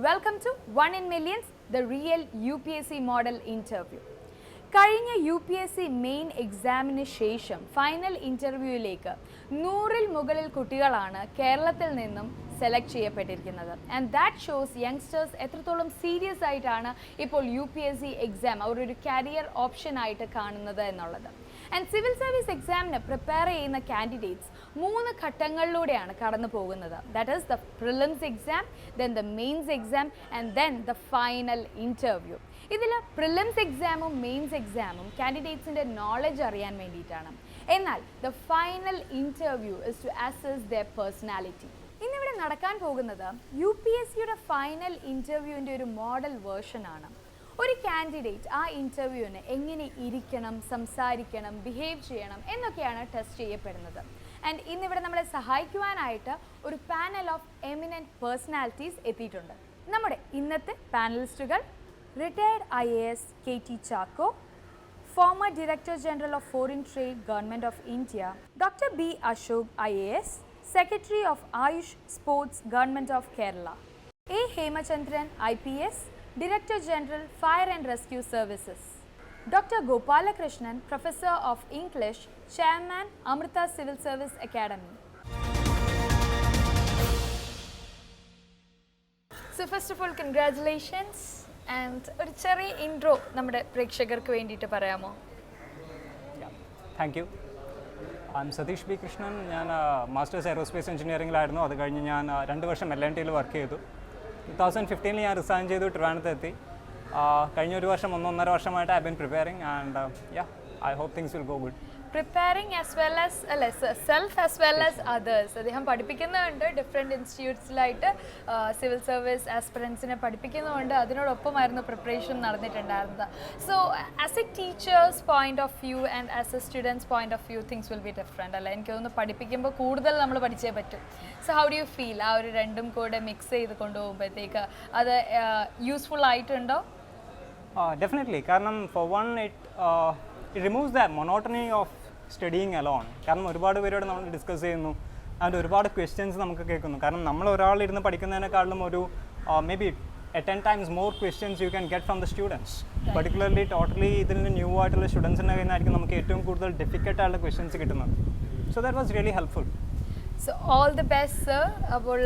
Welcome to 1 in Millions, the real UPSC model interview. കഴിഞ്ഞ UPSC main എക്സാമിന് ശേഷം final ഇൻ്റർവ്യൂവിലേക്ക് 100-ൽ മുകളിൽ കുട്ടികളാണ് കേരളത്തിൽ നിന്നും സെലക്ട് ചെയ്യപ്പെട്ടിരിക്കുന്നത്. ആൻഡ് ദാറ്റ് ഷോസ് യങ്സ്റ്റേഴ്സ് എത്രത്തോളം സീരിയസ് ആയിട്ടാണ് ഇപ്പോൾ UPSC എക്സാം അവരൊരു കരിയർ ഓപ്ഷൻ ആയിട്ട് കാണുന്നത് എന്നുള്ളത്. ആൻഡ് സിവിൽ സർവീസ് എക്സാമിന് പ്രിപ്പയർ ചെയ്യുന്ന കാൻഡിഡേറ്റ്സ് 3 ഘട്ടങ്ങളിലൂടെയാണ് കടന്നു പോകുന്നത്. That is the prelims exam, then the mains exam and then the final interview. ഇതിൽ പ്രിലിംസ് എക്സാമും മെയിൻസ് എക്സാമും കാൻഡിഡേറ്റ്സിൻ്റെ നോളജ് അറിയാൻ വേണ്ടിയിട്ടാണ്. എന്നാൽ the final interview is to assess their personality. ഇന്നിവിടെ നടക്കാൻ പോകുന്നത് UPSCയുടെ ഫൈനൽ ഇൻ്റർവ്യൂവിൻ്റെ ഒരു മോഡൽ വേർഷനാണ്. ഒരു കാൻഡിഡേറ്റ് ആ ഇൻ്റർവ്യൂവിന് എങ്ങനെ ഇരിക്കണം, സംസാരിക്കണം, ബിഹേവ് ചെയ്യണം എന്നൊക്കെയാണ് ടെസ്റ്റ് ചെയ്യപ്പെടുന്നത്. ആൻഡ് ഇന്നിവിടെ നമ്മളെ സഹായിക്കുവാനായിട്ട് ഒരു പാനൽ ഓഫ് എമിനൻറ്റ് പേഴ്സണാലിറ്റീസ് എത്തിയിട്ടുണ്ട്. നമ്മുടെ ഇന്നത്തെ പാനലിസ്റ്റുകൾ retired IAS KT Chacko, former Director General of Foreign Trade, Government of India, Dr. B. Ashok IAS, Secretary of Ayush Sports, Government of Kerala, A. Hemachandran IPS, Director General, Fire and Rescue Services, Dr. Krishnan, Professor of English, Chairman, Amrita Civil Service Academy. So first of all, congratulations. And ഒരു ചെറിയ intro നമ്മുടെ പ്രേക്ഷകർക്ക് വേണ്ടിയിട്ട് പറയാമോ? Thank you. I Satish B Krishnan. ഞാൻ masters aerospace എഞ്ചിനീയറിംഗിലായിരുന്നു. അത് കഴിഞ്ഞ് ഞാൻ 2 വർഷം LNTയിൽ വർക്ക് ചെയ്തു. 2015 ഞാൻ റിസൈൻ ചെയ്തു ട്രിവാൻഡ്രത്ത് എത്തി. കഴിഞ്ഞ 1 വർഷം 1.5 വർഷമായിട്ട് I been preparing and I hope things will go good. Preparing as well as അല്ലെ self as well as others. അദ്ദേഹം പഠിപ്പിക്കുന്നുണ്ട് ഡിഫറെൻറ്റ് ഇൻസ്റ്റിറ്റ്യൂട്ട്സിലായിട്ട് സിവിൽ സർവീസ് ആസ്പിറൻസിനെ പഠിപ്പിക്കുന്നുണ്ട്. അതിനോടൊപ്പമായിരുന്നു പ്രിപ്പറേഷൻ നടന്നിട്ടുണ്ടായിരുന്നത്. So as a teacher's point of view and as a student's point of view things will be different അല്ലേ? എനിക്ക് തോന്നുന്നു പഠിപ്പിക്കുമ്പോൾ കൂടുതൽ നമ്മൾ പഠിച്ചേ പറ്റും. So how do you feel ആ ഒരു രണ്ടും കൂടെ മിക്സ് ചെയ്ത് കൊണ്ടുപോകുമ്പോഴത്തേക്ക് അത് യൂസ്ഫുൾ ആയിട്ടുണ്ടോ? ഡെഫിനറ്റ്ലി. കാരണം for one it removes the monotony of studying alone. കാരണം ഒരുപാട് പേരോട് നമ്മൾ ഡിസ്കസ് ചെയ്യുന്നു, അതിൻ്റെ ഒരുപാട് ക്വസ്റ്റ്യൻസ് നമുക്ക് കേൾക്കുന്നു. കാരണം നമ്മൾ ഒരാളിരുന്ന് പഠിക്കുന്നതിനേക്കാളും ഒരു may be 10 times more questions you can get from the students. Particularly totally ഇതിൽ നിന്ന് ന്യൂ ആയിട്ടുള്ള സ്റ്റുഡൻസിൻ്റെ കയ്യിൽ നിന്നായിരിക്കും നമുക്ക് ഏറ്റവും കൂടുതൽ ഡിഫിക്കൽട്ട് ആയിട്ടുള്ള ക്വസ്റ്റ്യൻസ് കിട്ടുന്നത്. So that was really helpful. So all the best sir. അപ്പോൾ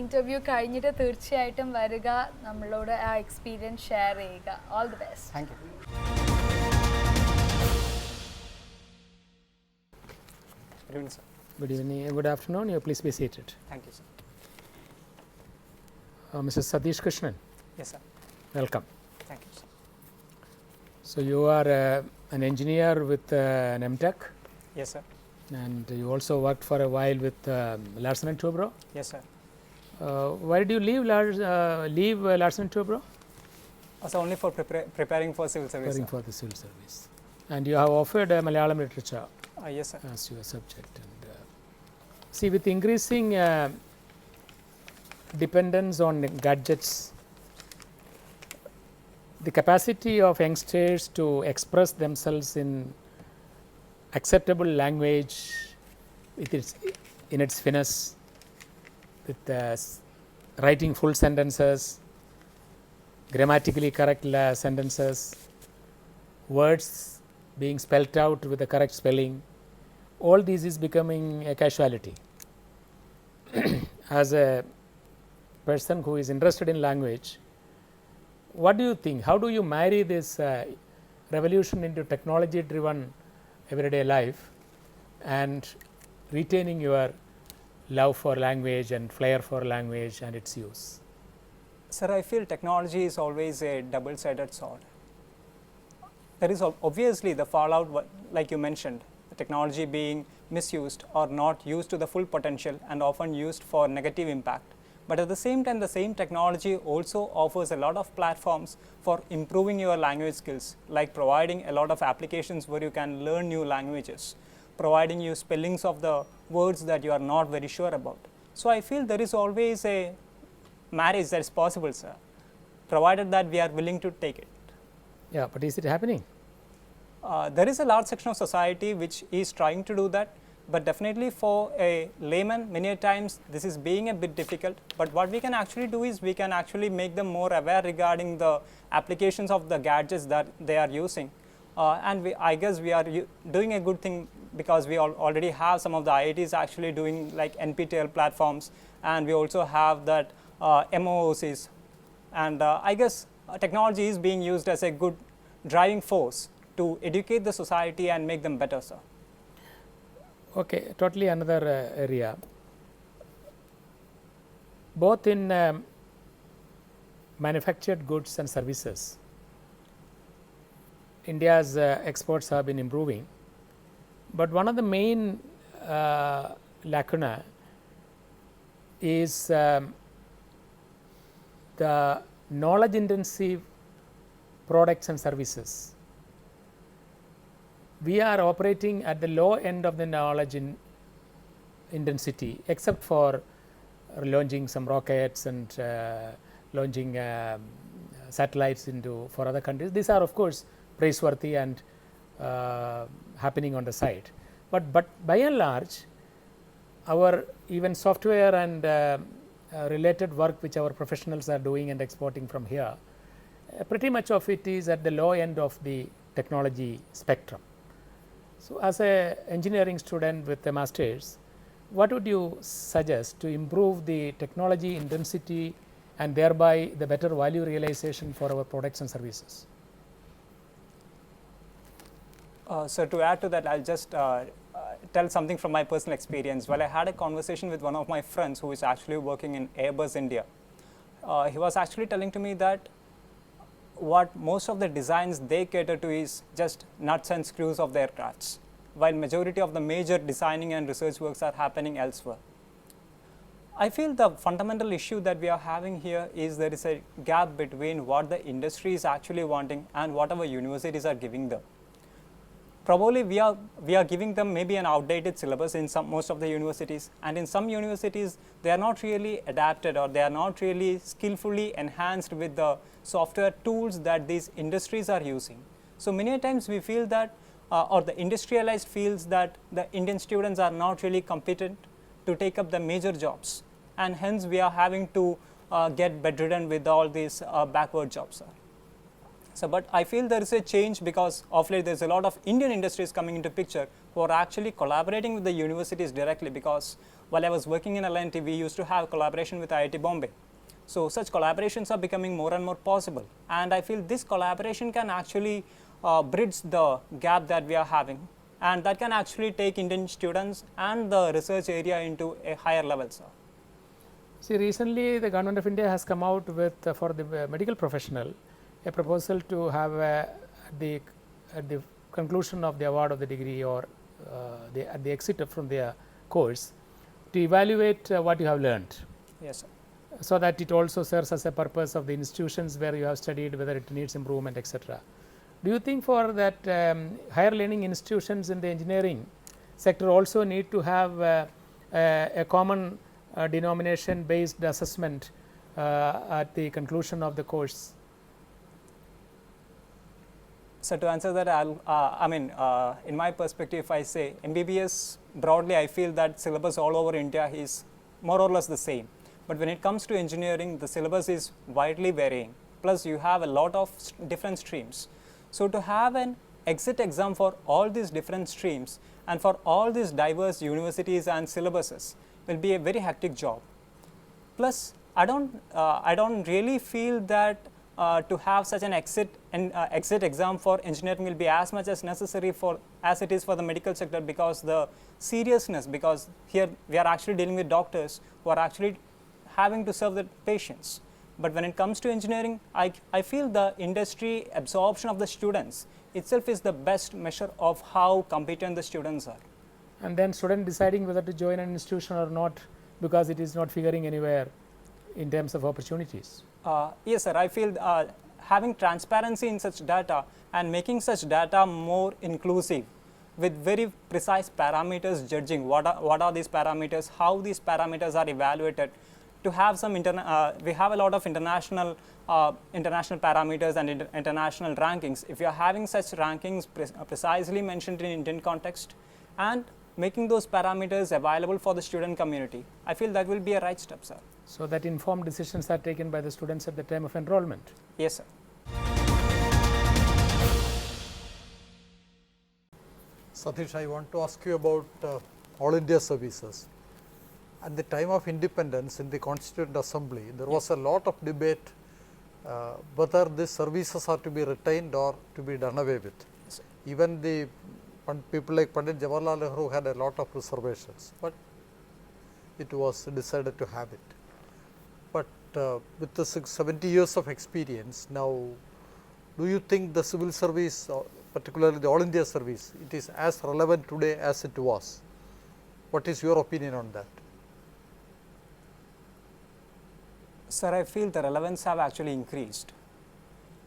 ഇൻ്റർവ്യൂ കഴിഞ്ഞിട്ട് തീർച്ചയായിട്ടും വരിക, നമ്മളോട് ആ എക്സ്പീരിയൻസ് ഷെയർ ചെയ്യുക. All the best. Thank you. Good evening, good afternoon. You please be seated. Thank you, sir. Mr. Satish Krishnan. Yes, sir. Welcome. Thank you, sir. So you are an engineer with an MTech. Yes, sir. And you also worked for a while with Larsen and Toubro. Yes, sir. Why did you leave Larsen and Toubro? Also only for preparing for civil service. Preparing for the civil service. And you have offered Malayalam literature. Yes, sir. As your subject. And see, with increasing dependence on gadgets, the capacity of youngsters to express themselves in acceptable language in its finesse, with writing full sentences, grammatically correct sentences, words being spelt out with the correct spelling, all this is becoming a casualty. As a person who is interested in language, what do you think? How do you marry this revolution into technology driven everyday life and retaining your love for language and flair for language and its use? Sir, I feel technology is always a double-sided sword. There is obviously the fallout, like you mentioned, the technology being misused or not used to the full potential and often used for negative impact. But at the same time, the same technology also offers a lot of platforms for improving your language skills, like providing a lot of applications where you can learn new languages, providing you spellings of the words that you are not very sure about. So I feel there is always a marriage that is possible, sir, provided that we are willing to take it. Yeah, but is it happening? There is a large section of society which is trying to do that. but definitely for a layman, many a times this is being a bit difficult. But what we can actually do is we can actually make them more aware regarding the applications of the gadgets that they are using. And I guess we are doing a good thing, because we already have some of the IITs actually doing like NPTEL platforms, and we also have that MOOCs. And I guess technology is being used as a good driving force to educate the society and make them better, sir. Okay, totally another area. Both in manufactured goods and services, India's exports have been improving, but one of the main lacuna is the knowledge intensive products and services. We are operating at the low end of the knowledge intensity, except for launching some rockets and launching satellites for other countries. These are of course praiseworthy and happening on the side, but by and large our even software and related work which our professionals are doing and exporting from here, pretty much of it is at the low end of the technology spectrum. So, as a engineering student with a master's, what would you suggest to improve the technology intensity and thereby the better value realization for our products and services? So, to add to that, I'll just tell something from my personal experience. Well, I had a conversation with one of my friends who is actually working in Airbus India. He was actually telling to me that what most of the designs they cater to is just nuts and screws of the aircrafts, while majority of the major designing and research works are happening elsewhere. I feel the fundamental issue that we are having here is there is a gap between what the industry is actually wanting and what our universities are giving them. Probably we are giving them maybe an outdated syllabus in most of the universities, and in some universities they are not really adapted, or they are not really skillfully enhanced with the software tools that these industries are using. So many times we feel that or the industrialized feels that the Indian students are not really competent to take up the major jobs, and hence we are having to get bedridden with all these backward jobs. So, but I feel there is a change, because of late there is a lot of Indian industries coming into picture who are actually collaborating with the universities directly, because while I was working in L&T, we used to have collaboration with IIT Bombay. So, such collaborations are becoming more and more possible, and I feel this collaboration can actually bridge the gap that we are having, and that can actually take Indian students and the research area into a higher level, sir. See, recently the Government of India has come out with for the medical professional a proposal to have at the conclusion of the award of the degree, or at the exit from their course, to evaluate what you have learned. Yes, sir. So that it also serves as a purpose of the institutions where you have studied, whether it needs improvement, etc. Do you think for that higher learning institutions in the engineering sector also need to have a common denomination based assessment at the conclusion of the course? So, to answer that, in my perspective, if I say MBBS broadly, I feel that syllabus all over India is more or less the same. But when it comes to engineering, the syllabus is widely varying. Plus, you have a lot of different streams. So, to have an exit exam for all these different streams and for all these diverse universities and syllabuses will be a very hectic job. Plus, I don't really feel that to have such an exit exam for engineering will be as much as necessary as it is for the medical sector, because the seriousness, because here we are actually dealing with doctors who are actually having to serve the patients. But when it comes to engineering, I feel the industry absorption of the students itself is the best measure of how competent the students are. And then student deciding whether to join an institution or not, because it is not figuring anywhere in terms of opportunities. Yes, sir. I feel having transparency in such data and making such data more inclusive with very precise parameters judging what are these parameters, how these parameters are evaluated. To have some we have a lot of international parameters and international rankings. If you are having such rankings precisely mentioned in Indian context, and making those parameters available for the student community, I feel that will be a right step, sir. So that informed decisions are taken by the students at the time of enrollment. Yes, sir. Satish, I want to ask you about All India services. At the time of independence in the Constituent Assembly, there was a lot of debate whether these services are to be retained or to be done away with. Yes, sir. Even the people like Pandit Jawaharlal Nehru had a lot of reservations, but it was decided to have it. But with the 70 years of experience now, do you think the civil service, particularly the All India service, it is as relevant today as it was? What is your opinion on that? Sir, I feel the relevance have actually increased,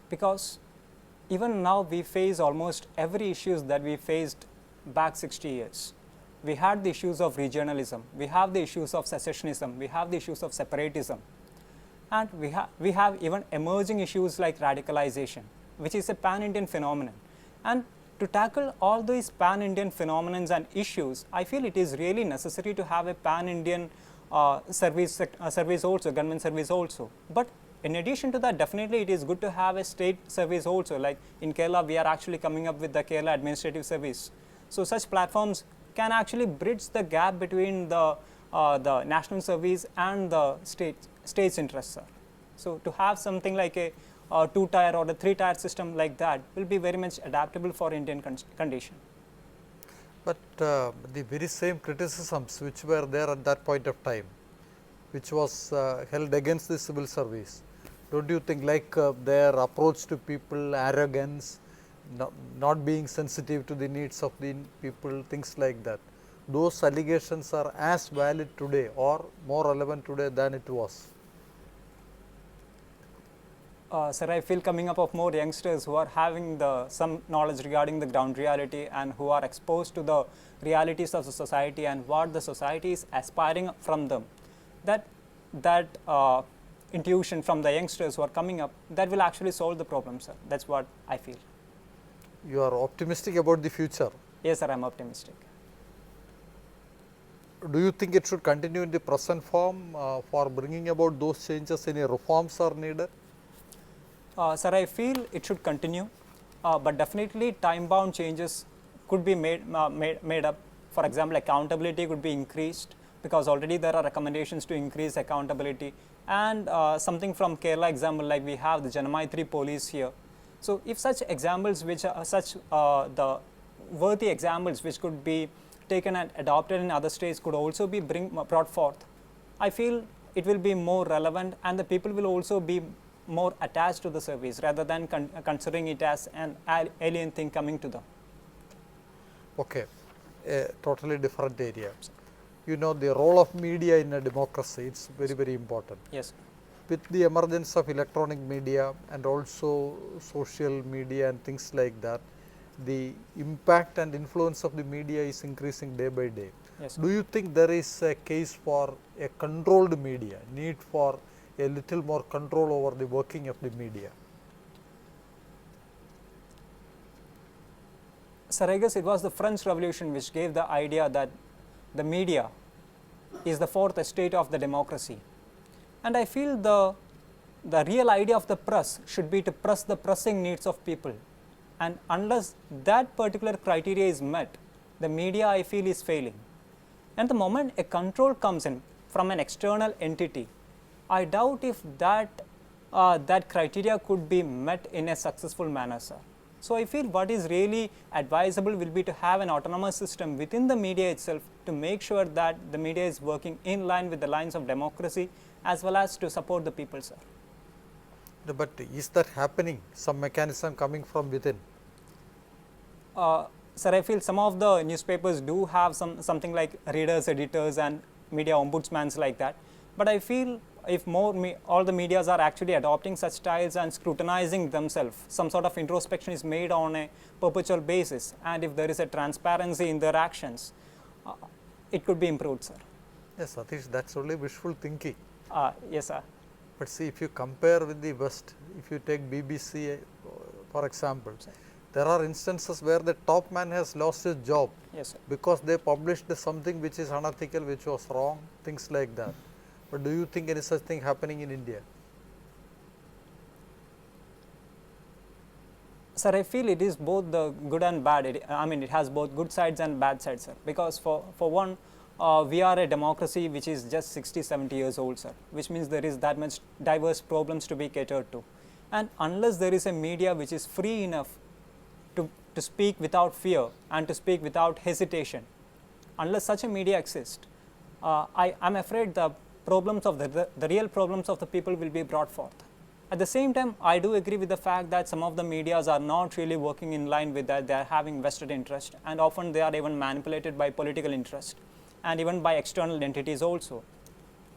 because even now we face almost every issues that we faced back 60 years. We had the issues of regionalism, we have the issues of secessionism, we have the issues of separatism, and we have even emerging issues like radicalization, which is a pan-Indian phenomenon. And to tackle all these pan-Indian phenomena and issues, I feel it is really necessary to have a pan-Indian service also, government service also. But in addition to that, definitely it is good to have a state service also. Like in Kerala, we are actually coming up with the Kerala Administrative Service. So such platforms can actually bridge the gap between the national service and the state's interests, sir. So to have something like a 2-tier or a 3-tier system like that will be very much adaptable for Indian condition. But the very same criticisms which were there at that point of time, which was held against the civil service, don't you think, like their approach to people, arrogance, not being sensitive to the needs of the people, things like that, those allegations are as valid today or more relevant today than it was? Sir, I feel coming up of more youngsters who are having some knowledge regarding the ground reality and who are exposed to the realities of the society and what the society is aspiring from them. That intuition from the youngsters who are coming up, that will actually solve the problem, sir. That's what I feel. You are optimistic about the future? Yes, sir, I am optimistic. Do you think it should continue in the present form? For bringing about those changes, any reforms are needed? Sir, I feel it should continue, but definitely time-bound changes could be made up. For example, accountability could be increased, because already there are recommendations to increase accountability. And something from Kerala example, like we have the Janamaitri police here. So if such examples, which are the worthy examples which could be taken and adopted in other states, could also be brought forth, I feel it will be more relevant, and the people will also be more attached to the service rather than considering it as an alien thing coming to them. Okay, a totally different area. You know, the role of media in a democracy, it's very, very important. Yes. With the emergence of electronic media and also social media and things like that, the impact and influence of the media is increasing day by day. Yes. Do you think there is a case for a controlled media, need for a little more control over the working of the media? Sir, I guess it was the French Revolution which gave the idea that the media is the fourth estate of the democracy. And I feel the real idea of the press should be to press the pressing needs of people. And unless that particular criteria is met, the media, I feel, is failing. And the moment a control comes in from an external entity, I doubt if that criteria could be met in a successful manner, sir. So I feel what is really advisable will be to have an autonomous system within the media itself to make sure that the media is working in line with the lines of democracy as well as to support the people, sir. But is that happening? Some mechanism coming from within? Sir, I feel some of the newspapers do have something like readers, editors and media ombudsmans like that. But I feel if all the medias are actually adopting such styles and scrutinizing themselves, some sort of introspection is made on a perpetual basis, and if there is a transparency in their actions, it could be improved, sir. Yes, Satish, that's only wishful thinking. Yes, sir. But see, if you compare with the West, if you take BBC, for example, There are instances where the top man has lost his job Yes, sir. because they published something which is unethical, which was wrong, things like that. But do you think any such thing happening in India? Sir, I feel it is both the good and bad. I mean, it has both good sides and bad sides, sir. Because for one, we are a democracy which is just 60, 70 years old, sir. Which means there is that much diverse problems to be catered to. And unless there is a media which is free enough to speak without fear and to speak without hesitation, unless such a media exists, I am afraid the problems of the real problems of the people will be brought forth. At the same time, I do agree with the fact that some of the medias are not really working in line with that. They are having vested interest, and often they are even manipulated by political interest and even by external entities also.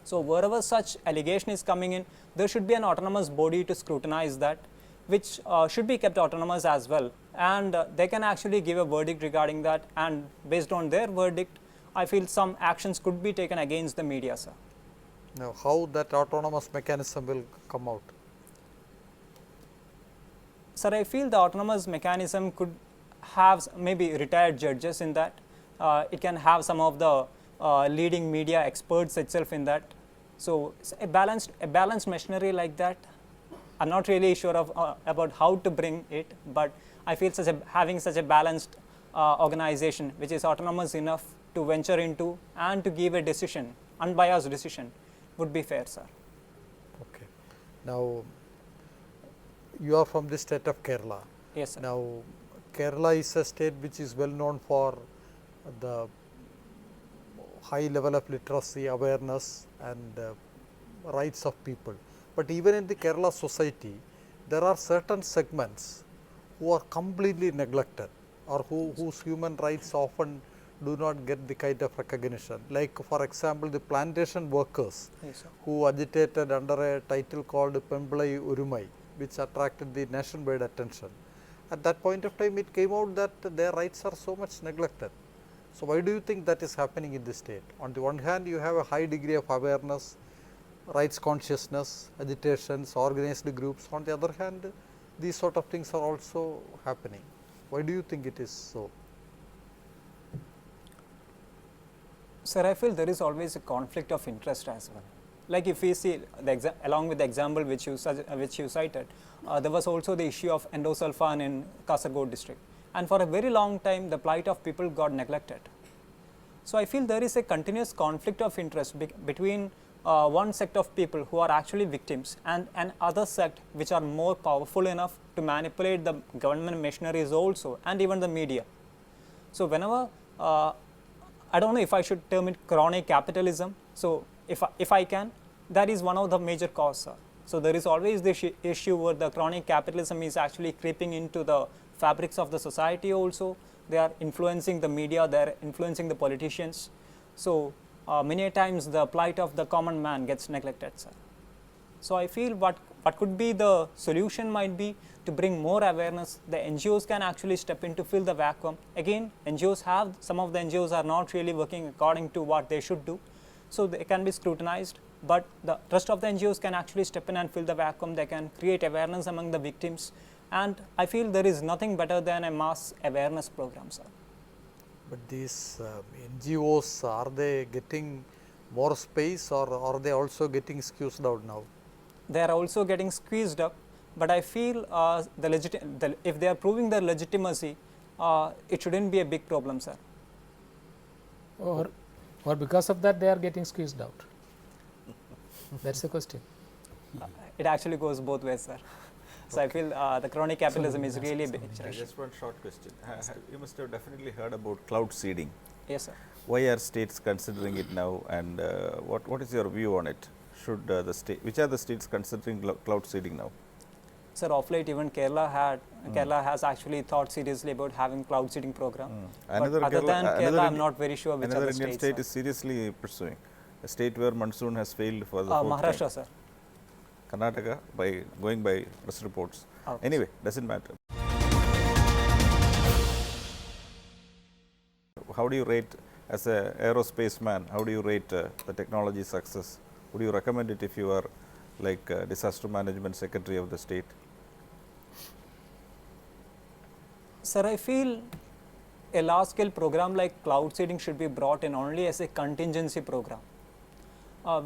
So wherever such allegation is coming in, there should be an autonomous body to scrutinize that, which should be kept autonomous as well, and they can actually give a verdict regarding that, and based on their verdict, I feel some actions could be taken against the media, sir. Now, how that autonomous mechanism will come out? Sir, I feel the autonomous mechanism could have maybe retired judges in that. It can have some of the leading media experts itself in that. So a balanced machinery like that. I'm not really sure of about how to bring it, but I feel having such a balanced organization which is autonomous enough to venture into and to give a decision, unbiased decision, would be fair, sir. Okay. Now, you are from the state of Kerala. Yes, sir. Now, Kerala is a state which is well known for the high level of literacy, awareness and rights of people. But even in the Kerala society, there are certain segments who are completely neglected, or whose human rights often do not get the kind of recognition. Like for example, the plantation workers, Yes, sir. who agitated under a title called Pemblai Urumai, which attracted the nationwide attention. At that point of time, it came out that their rights are so much neglected. So why do you think that is happening in this state? On the one hand, you have a high degree of awareness, rights consciousness, agitations, organized groups. On the other hand, these sort of things are also happening. Why do you think it is so? Sir, I feel there is always a conflict of interest as well. Like if we see along with the example which you cited, there was also the issue of endosulfan in Kasaragod district, and for a very long time the plight of people got neglected. So I feel there is a continuous conflict of interest between one sect of people who are actually victims and other sect which are more powerful enough to manipulate the government machineries also, and even the media. So whenever I don't know if I should term it chronic capitalism. So if I can, that is one of the major causes. So there is always this issue where the chronic capitalism is actually creeping into the fabrics of the society also. They are influencing the media, they are influencing the politicians. So many times the plight of the common man gets neglected, sir. So I feel what could be the solution might be to bring more awareness. The NGOs can actually step in to fill the vacuum. Again, some of the NGOs are not really working according to what they should do. So they can be scrutinized, but the rest of the NGOs can actually step in and fill the vacuum. They can create awareness among the victims, and I feel there is nothing better than a mass awareness program, sir. But these NGOs, are they getting more space, or are they also getting squeezed out now? They are also getting squeezed up, but I feel if they are proving their legitimacy, it shouldn't be a big problem, sir. Or because of that they are getting squeezed out? That's the question. It actually goes both ways, sir. So I feel the chronic capitalism is really a big issue. Just one short question. You must have definitely heard about cloud seeding. Yes, sir. Why are states considering it now, and what is your view on it? Should the state, which are the states considering cloud seeding now? Sir, of late even Kerala has actually thought seriously about having cloud seeding program. Another but other than Kerala, I'm not very sure which another other Indian states state are. is seriously pursuing. A state where monsoon has failed for the fourth Maharashtra, time. sir. Karnataka, by going by press reports. Okay. Anyway, doesn't matter. How do you rate, as a aerospace man, how do you rate the technology success? Would you recommend it if you are like disaster management secretary of the state? Sir, I feel a large scale program like cloud seeding should be brought in only as a contingency program.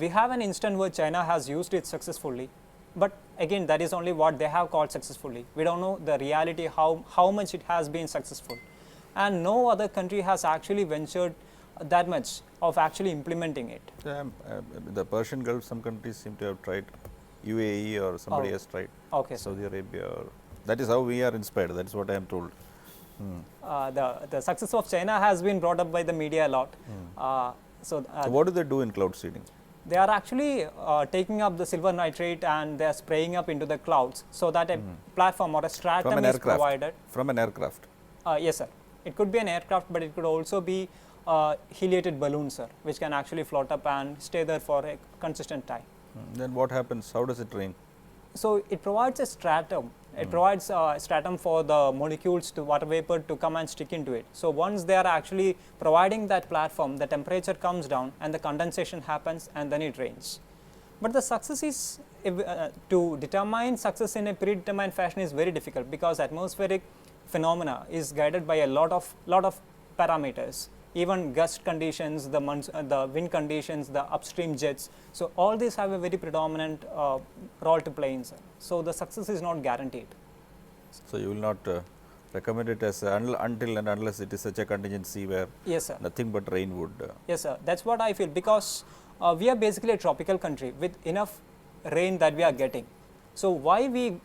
We have an instance where China has used it successfully, but again that is only what they have called successfully. We don't know the reality, how much it has been successful, and no other country has actually ventured that much of actually implementing it. The Persian Gulf, some countries seem to have tried. UAE or somebody has tried. Okay, Saudi Arabia. That is how we are inspired. That is what I am told. The success of China has been brought up by the media a lot. So what do they do in cloud seeding? They are actually taking up the silver nitrate and they are spraying up into the clouds so that a platform or a stratum is provided. From an aircraft? Yes, sir. It could be an aircraft, but it could also be heliated balloon, sir, which can actually float up and stay there for a consistent time. Then what happens? How does it rain? So it provides a stratum. It provides a stratum for the molecules to water vapor to come and stick into it. So once they are actually providing that platform, the temperature comes down and the condensation happens and then it rains. But the success is, to determine success in a predetermined fashion is very difficult because atmospheric phenomena is guided by a lot of parameters. Even gust conditions, the wind conditions, the upstream jets. So all these have a very predominant role to play in. So the success is not guaranteed. So you will not recommend it as until and unless it is such a contingency where yes, sir. Nothing but rain would. Yes, sir. That's what I feel because we are basically a tropical country with enough rain that we are getting. So why we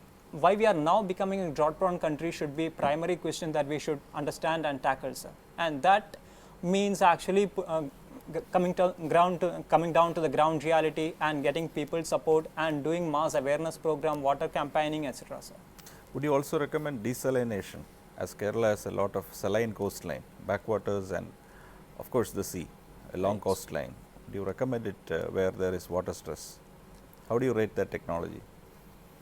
are now becoming a drought-prone country should be primary question that we should understand and tackle, sir. And that means actually coming down to the ground reality and getting people support and doing mass awareness program, water campaigning, etc. sir. Would you also recommend desalination, as Kerala has a lot of saline coastline, backwaters and of course the sea, a long coastline? Do you recommend it where there is water stress? How do you rate that technology?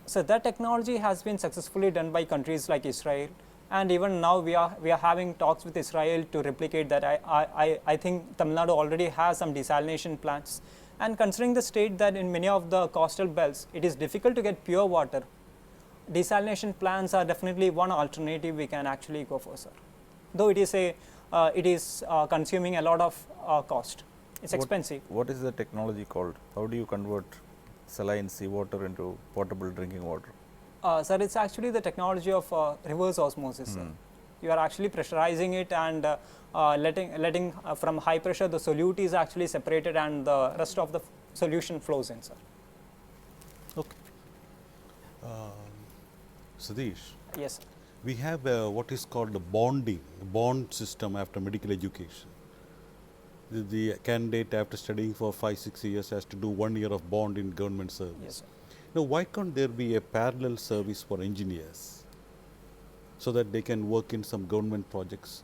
So that technology has been successfully done by countries like Israel. And even now we are having talks with Israel to replicate that. I think Tamil Nadu already has some desalination plants. And considering the state that in many of the coastal belts, it is difficult to get pure water, desalination plants are definitely one alternative we can actually go for, sir. Though it is consuming a lot of cost. It's expensive. What is the technology called? How do you convert saline seawater into potable drinking water? Sir, it's actually the technology of reverse osmosis. Sir. You are actually pressurizing it and letting from high pressure the solute is actually separated and the rest of the solution flows in, sir. Okay. Satish. Yes, sir. We have what is called the bond system after medical education. The candidate after studying for 5-6 years has to do 1 year of bond in government service. Yes, sir. Now, why can't there be a parallel service for engineers so that they can work in some government projects,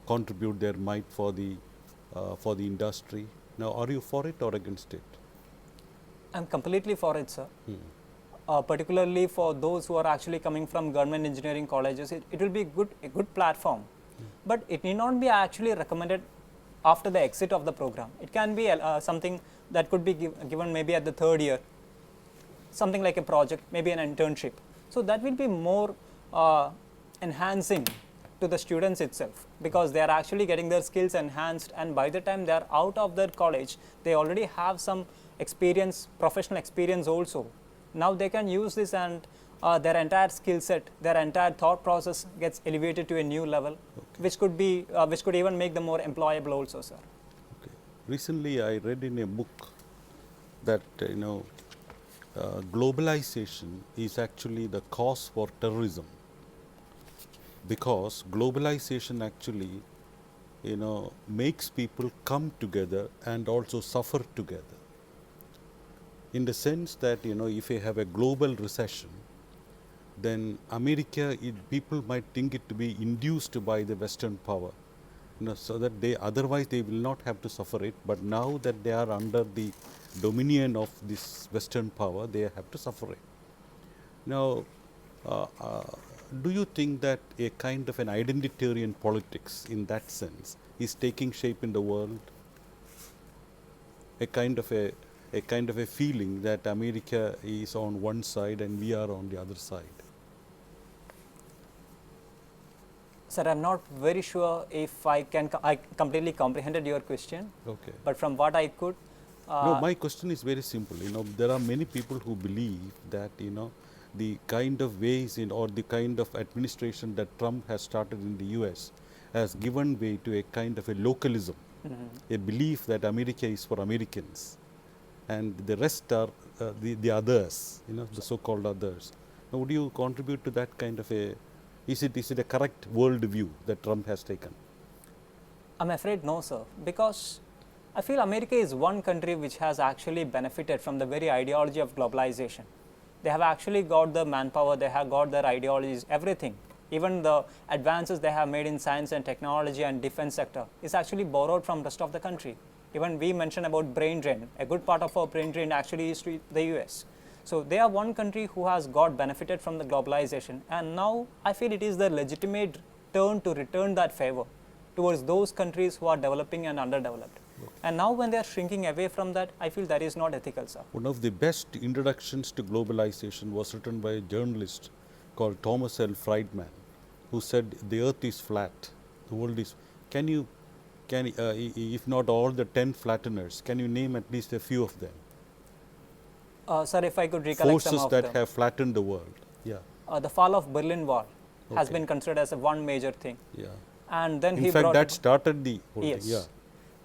contribute their might for the industry? Now, are you for it or against it? I'm completely for it, sir. Particularly for those who are actually coming from government engineering colleges, it will be a good platform. But it need not be actually recommended after the exit of the program. It can be something that could be given maybe at the 3rd year. Something like a project, maybe an internship. So that will be more enhancing to the students itself because they are actually getting their skills enhanced and by the time they are out of their college, they already have some experience, professional experience also. Now they can use this and their entire skill set, their entire thought process gets elevated to a new level, which could even make them more employable also, sir. Okay. Recently, I read in a book that globalization is actually the cause for terrorism, because globalization actually makes people come together and also suffer together, in the sense that if you have a global recession, then America, people might think it to be induced by the Western power, so that otherwise they will not have to suffer it, but now that they are under the dominion of this Western power, they have to suffer it. Now, do you think that a kind of an identitarian politics in that sense is taking shape in the world? A kind of a feeling that America is on one side and we are on the other side. Sir, I'm not very sure if I completely comprehended your question, Okay. but from what I could, No, my question is very simple. There are many people who believe that, the kind of ways or the kind of administration that Trump has started in the US has given way to a kind of a localism, a belief that America is for Americans and the rest are the others, the so-called others. Now, would you contribute to that kind of is it a correct world view that Trump has taken? I'm afraid no, sir, because I feel America is one country which has actually benefited from the very ideology of globalization. They have actually got the manpower, they have got their ideologies, everything. Even the advances they have made in science and technology and defense sector is actually borrowed from rest of the country. Even we mentioned about brain drain. A good part of our brain drain actually is to the US. So they are one country who has got benefited from the globalization, and now I feel it is the legitimate turn to return that favor towards those countries who are developing and underdeveloped. And now when they are shrinking away from that, I feel that is not ethical, sir. One of the best introductions to globalization was written by a journalist called Thomas L. Friedman, who said the earth is flat, the world is, if not all the 10 flatteners, can you name at least a few of them? Sir, if I could recollect some Forces of that them. have flattened the world. Yeah. The fall of Berlin Wall has Okay. been considered as one major thing. Yeah. And then In he fact, brought that started the whole yes. thing. Yeah.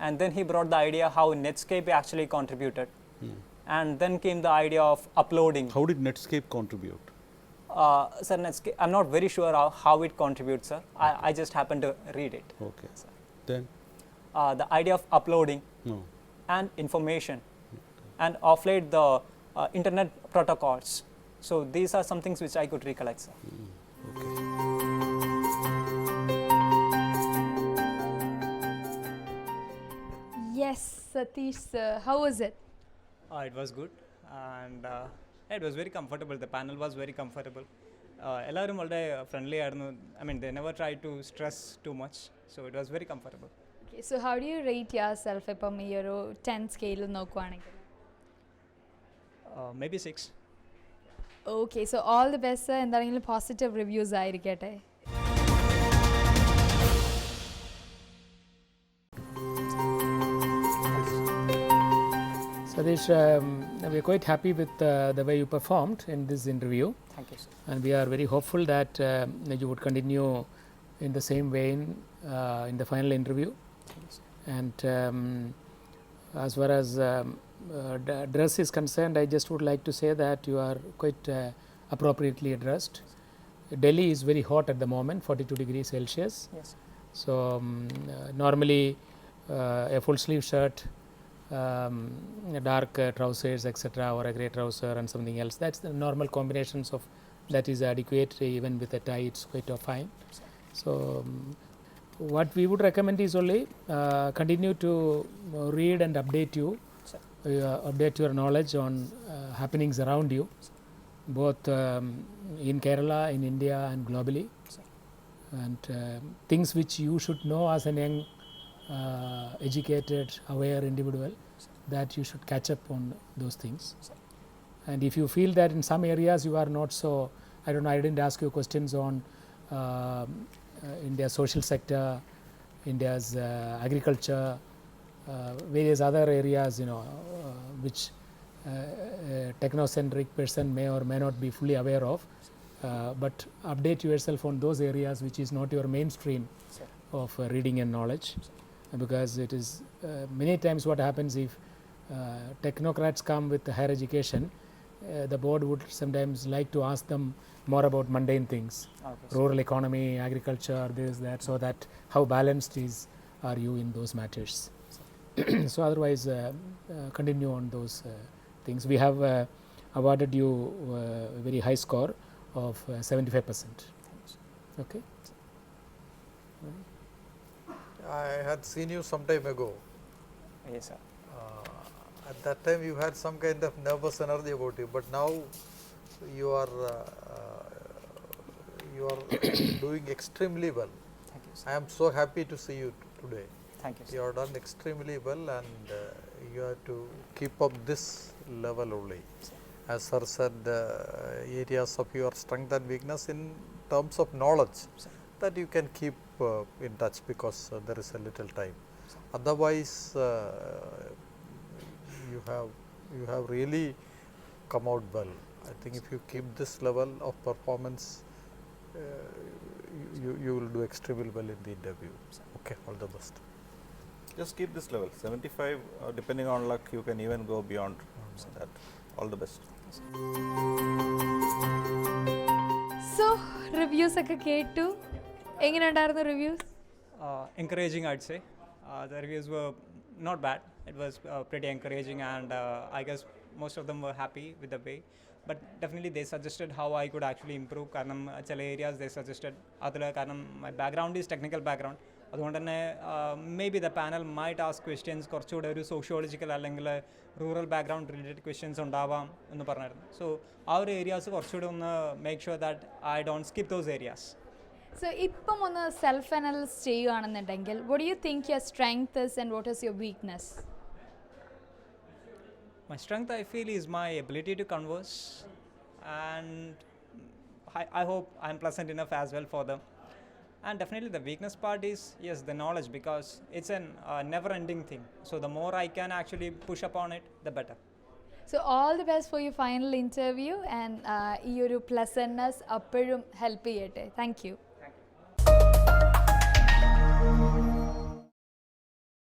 And then he brought the idea how Netscape actually contributed. And then came the idea of uploading. How did Netscape contribute? Sir, Netscape, I'm not very sure how it contributes, sir. I just happened to read it. Okay. Then? The idea of uploading No. and information and of late the internet protocols. So these are some things which I could recollect, sir. Yes, Satish sir, how was it? It was good, and it was very comfortable. The panel was very comfortable. Ellarum valde friendly aayirunnu. I mean, they never tried to stress too much, so it was very comfortable. Okay, so how do you rate yourself ഇപ്പം ഈ ഒരു 10 scale നോക്കുവാണെങ്കിൽ? Maybe 6. Okay, so all the best sir. എന്താണെങ്കിലും positive reviews ആയിരിക്കട്ടെ. Satish, we are quite happy with the way you performed in this interview. Thank you, sir. And we are very hopeful that you would continue in the same vein in the final interview. And as far as dress is concerned, I just would like to say that you are quite appropriately dressed. Delhi is very hot at the moment, 42 degrees Celsius. Yes. So normally a full sleeve shirt, dark trousers, etc., or a grey trouser and something else. That's the normal combinations of that is adequate. Even with a tie, it's quite fine. So what we would recommend is only continue to read and update you, update your knowledge on happenings around you, both in Kerala, in India, and globally, and things which you should know as an young, educated, aware individual, that you should catch up on those things. And if you feel that in some areas you are not so, I don't know, I didn't ask you questions on India's social sector, India's agriculture, various other areas, which a technocentric person may or may not be fully aware of, but update yourself on those areas which is not your mainstream of reading and knowledge, because it is many times what happens if technocrats come with higher education, the board would sometimes like to ask them more about mundane things, rural economy, agriculture, this, that, so that how balanced are you in those matters. So otherwise continue on those things. We have awarded you a very high score of 75%. Okay. I had seen you some time ago. Yes, sir. At that time you had some kind of nervous energy about you, but now you are doing extremely well. Thank you, sir. I am so happy to see you today. Thank you, sir. You have done extremely well, and you have to keep up this level only. As sir said, areas of your strength and weakness in terms of knowledge, that you can keep in touch, because there is a little time. Otherwise, you have really come out well. I think if you keep this level of performance, you will do extremely well in the interview. Okay, all the best. Just keep this level 75, depending on luck you can even go beyond that. All the best. So reviews ഒക്കെ കേട്ടു, എങ്ങനെയുണ്ടായിരുന്നു reviews? Encouraging, I'd say. The reviews were not bad. It was pretty encouraging, and I guess most of them were happy with the way. But definitely they suggested how I could actually improve. Karanam chale areas they suggested. Adula karanam my background is technical background. അതുകൊണ്ട് തന്നെ may be the panel might ask questions കുറച്ചുകൂടെ ഒരു sociological അല്ലെങ്കിൽ rural background related questions ഉണ്ടാവാം എന്ന് പറഞ്ഞായിരുന്നു. So ആ ഒരു ഏരിയാസ് കുറച്ചുകൂടെ ഒന്ന് make sure that I don't skip those areas. So ഇപ്പം ഒന്ന് സെൽഫ് അനാലിസിസ് ചെയ്യുകയാണെന്നുണ്ടെങ്കിൽ what do you think your strength is and what is your weakness? My strength, I feel, is my ability to converse, and I hope I'm pleasant enough as well for them. And definitely the weakness part is, yes, the knowledge, because it's a never ending thing. So the more I can actually push upon it, the better. So all the best for your final interview, and ഈ ഒരു pleasantness അപ്പോഴും help ചെയ്യട്ടെ. Thank you.